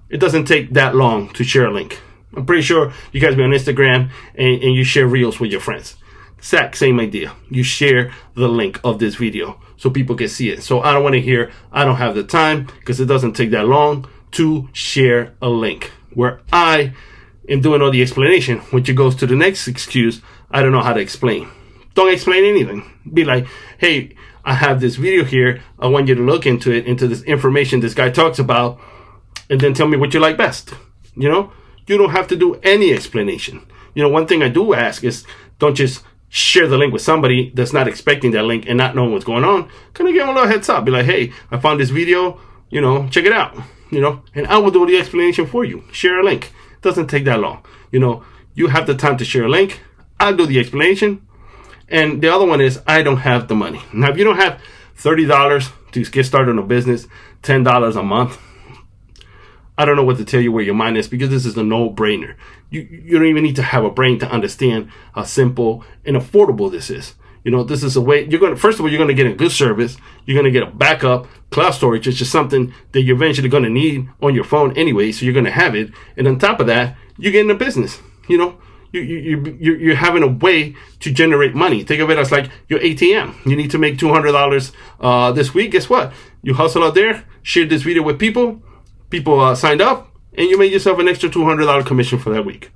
It doesn't take that long to share a link. I'm pretty sure you guys be on Instagram and you share reels with your friends. Exact same idea. You share the link of this video so people can see it. So I don't want to hear, I don't have the time, because it doesn't take that long to share a link. Where I am doing all the explanation, which it goes to the next excuse, I don't know how to explain. Don't explain anything. Be like, hey, I have this video here. I want you to look into it, into this information this guy talks about, and then tell me what you like best. You don't have to do any explanation. One thing I do ask is, don't just share the link with somebody that's not expecting that link and not knowing what's going on. Kind of give them a little heads up. Be like, hey, I found this video, check it out. And I will do the explanation for you. Share a link. It doesn't take that long. You have the time to share a link. I'll do the explanation. And the other one is, I don't have the money. Now, if you don't have $30 to get started on a business, $10 a month, I don't know what to tell you where your mind is, because this is a no-brainer. You don't even need to have a brain to understand how simple and affordable this is. This is a way first of all, you're going to get a good service. You're going to get a backup. Cloud storage is just something that you're eventually going to need on your phone anyway. So you're going to have it. And on top of that, you're getting a business. You're having a way to generate money. Think of it as like your ATM. You need to make $200 this week. Guess what? You hustle out there, share this video with people. People signed up, and you made yourself an extra $200 commission for that week.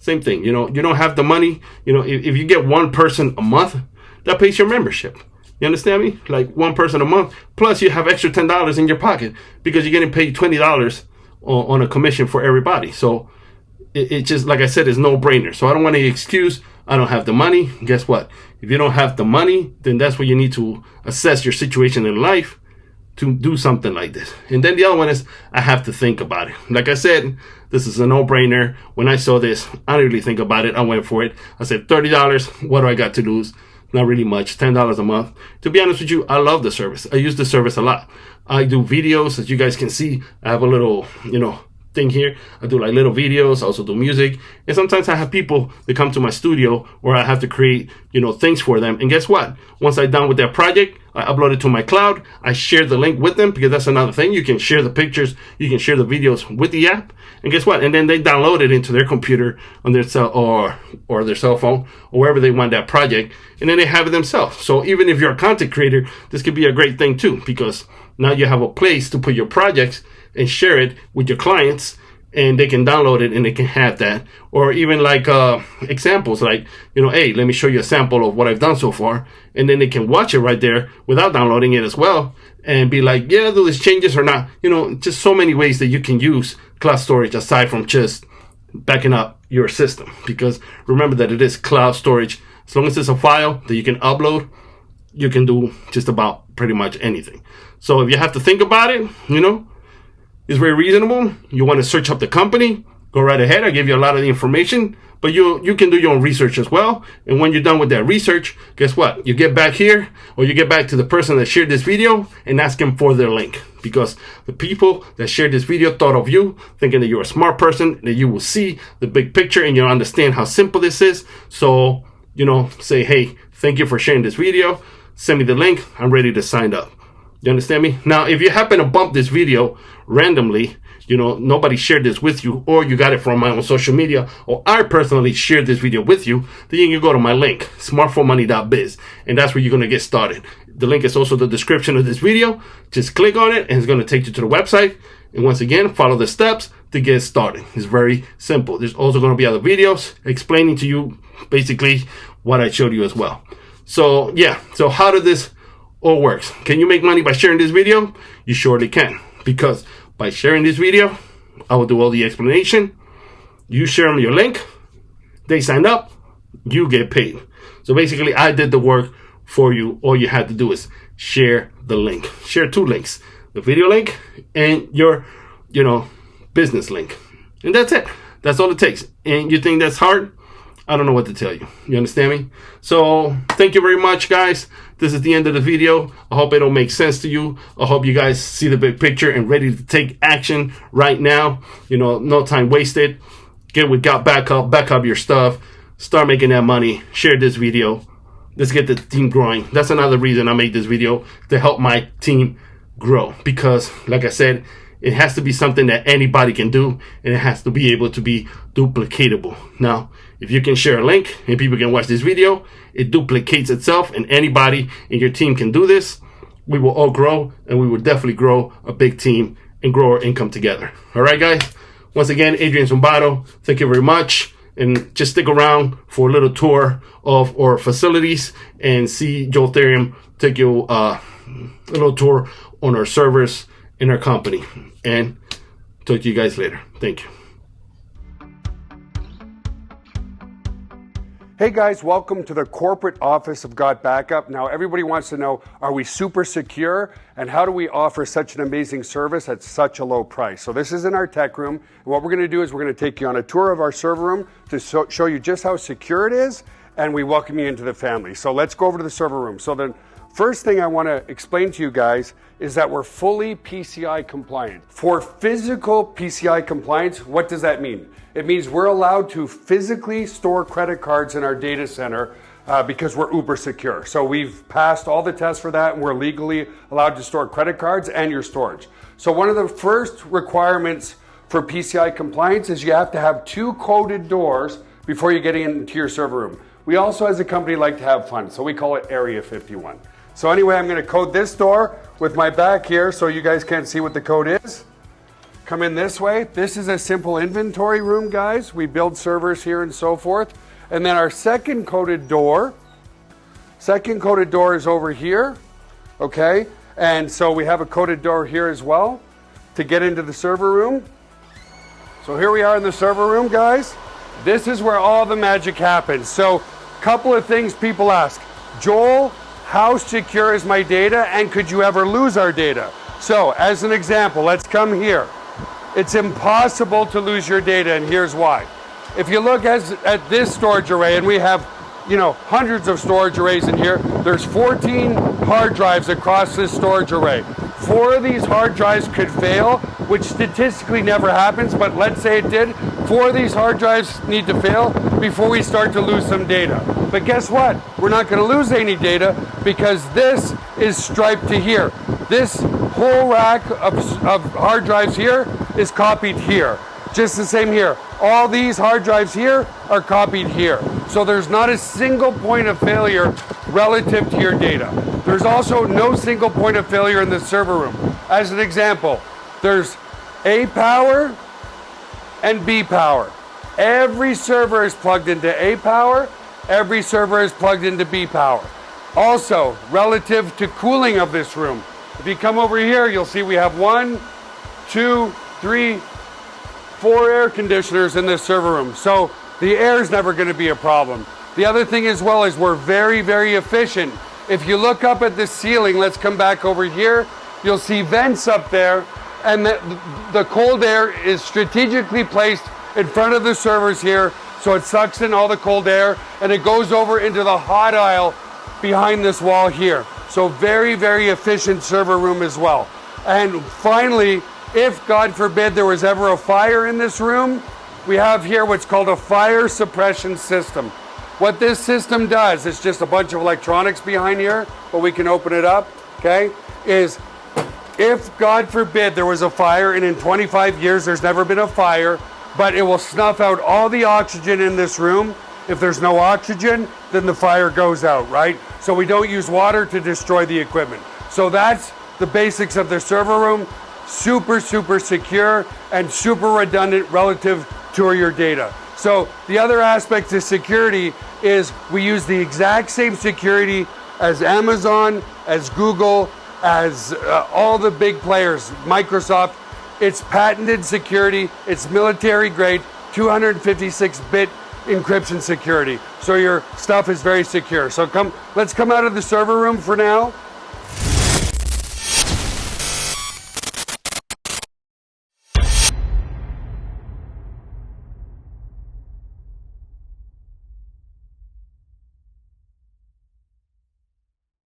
Same thing. You don't have the money. If you get one person a month, that pays your membership. You understand me? Like one person a month. Plus you have extra $10 in your pocket because you're getting paid $20 on a commission for everybody. So it just, like I said, is no brainer. So I don't want any excuse. I don't have the money. Guess what? If you don't have the money, then that's where you need to assess your situation in life to do something like this. And then the other one is, I have to think about it. Like I said, this is a no-brainer. When I saw this, I didn't really think about it. I went for it. I said, $30, what do I got to lose? Not really much, $10 a month. To be honest with you, I love the service. I use the service a lot. I do videos, as you guys can see. I have a little, thing here. I do like little videos. I also do music. And sometimes I have people that come to my studio where I have to create, things for them. And guess what? Once I'm done with that project, I upload it to my cloud. I share the link with them, because that's another thing. You can share the pictures. You can share the videos with the app. And guess what? And then they download it into their computer on their cell or their cell phone or wherever they want that project. And then they have it themselves. So even if you're a content creator, this could be a great thing too, because now you have a place to put your projects and share it with your clients, and they can download it and they can have that. Or even like examples, like, hey, let me show you a sample of what I've done so far. And then they can watch it right there without downloading it as well, and be like, yeah, do these changes or not? Just so many ways that you can use cloud storage aside from just backing up your system. Because remember that it is cloud storage. As long as it's a file that you can upload, you can do just about pretty much anything. So if you have to think about it, it's very reasonable. You want to search up the company, go right ahead. I give you a lot of the information, but you can do your own research as well. And when you're done with that research, guess what? You get back here, or you get back to the person that shared this video and ask them for their link, because the people that shared this video thought of you, thinking that you're a smart person, that you will see the big picture and you'll understand how simple this is. So, say, hey, thank you for sharing this video. Send me the link. I'm ready to sign up. You understand me? Now, if you happen to bump this video randomly, nobody shared this with you, or you got it from my own social media, or I personally shared this video with you, then you go to my link, smartphonemoney.biz, and that's where you're going to get started. The link is also the description of this video. Just click on it, and it's going to take you to the website. And once again, follow the steps to get started. It's very simple. There's also going to be other videos explaining to you basically what I showed you as well. So, yeah. So how did this all works? Can you make money by sharing this video? You surely can, because by sharing this video, I will do all the explanation. You share them your link, they sign up, you get paid. So basically, I did the work for you. All you had to do is share the link. Share 2 links, the video link and your, business link. And that's it. That's all it takes. And you think that's hard? I don't know what to tell you. You understand me? So thank you very much, guys. This is the end of the video. I hope it'll make sense to you. I hope you guys see the big picture and ready to take action right now. No time wasted. Get with Got Backup. Back up your stuff. Start making that money. Share this video. Let's get the team growing. That's another reason I made this video, to help my team grow. Because, like I said, it has to be something that anybody can do, and it has to be able to be duplicatable. Now, if you can share a link and people can watch this video, it duplicates itself, and anybody in your team can do this. We will all grow, and we will definitely grow a big team and grow our income together. All right, guys? Once again, Adrian Zumbado, thank you very much. And just stick around for a little tour of our facilities and see Joe Ethereum take you a little tour on our servers in our company. And talk to you guys later. Thank you. Hey guys, welcome to the corporate office of Got Backup. Now everybody wants to know, are we super secure? And how do we offer such an amazing service at such a low price? So this is in our tech room. And what we're going to do is we're going to take you on a tour of our server room to show you just how secure it is. And we welcome you into the family. So let's go over to the server room. So the first thing I want to explain to you guys is that we're fully PCI compliant. For physical PCI compliance, what does that mean? It means we're allowed to physically store credit cards in our data center because we're uber secure. So we've passed all the tests for that, and we're legally allowed to store credit cards and your storage. So one of the first requirements for PCI compliance is you have to have 2 coded doors before you get into your server room. We also, as a company, like to have fun, so we call it Area 51. So anyway, I'm going to code this door with my back here so you guys can't see what the code is. Come in this way. This is a simple inventory room, guys. We build servers here and so forth. And then our second coded door is over here, okay? And so we have a coded door here as well to get into the server room. So here we are in the server room, guys. This is where all the magic happens. So a couple of things people ask. Joel, how secure is my data, and could you ever lose our data? So as an example, let's come here. It's impossible to lose your data, and here's why. If you look at this storage array, and we have hundreds of storage arrays in here, there's 14 hard drives across this storage array. 4 of these hard drives could fail, which statistically never happens, but let's say it did. 4 of these hard drives need to fail before we start to lose some data. But guess what? We're not going to lose any data because this is striped to here. This whole rack of hard drives here is copied here. Just the same here. All these hard drives here are copied here. So there's not a single point of failure relative to your data. There's also no single point of failure in the server room. As an example, there's A power and B power. Every server is plugged into A power. Every server is plugged into B power. Also, relative to cooling of this room, if you come over here, you'll see we have 1, 2, 3, 4 air conditioners in this server room. So the air is never going to be a problem. The other thing as well is we're very, very efficient. If you look up at the ceiling, let's come back over here, you'll see vents up there, and the cold air is strategically placed in front of the servers here, so it sucks in all the cold air, and it goes over into the hot aisle behind this wall here. So very, very efficient server room as well. And finally, if God forbid there was ever a fire in this room, we have here what's called a fire suppression system. What this system does, it's just a bunch of electronics behind here, but we can open it up, okay, is if God forbid there was a fire, and in 25 years there's never been a fire, but it will snuff out all the oxygen in this room. If there's no oxygen, then the fire goes out, right? So we don't use water to destroy the equipment. So that's the basics of the server room. Super, super secure and super redundant relative to your data. So the other aspect to security is we use the exact same security as Amazon, as Google, as all the big players, Microsoft. It's patented security, it's military grade, 256-bit encryption security. So your stuff is very secure. So let's come out of the server room for now.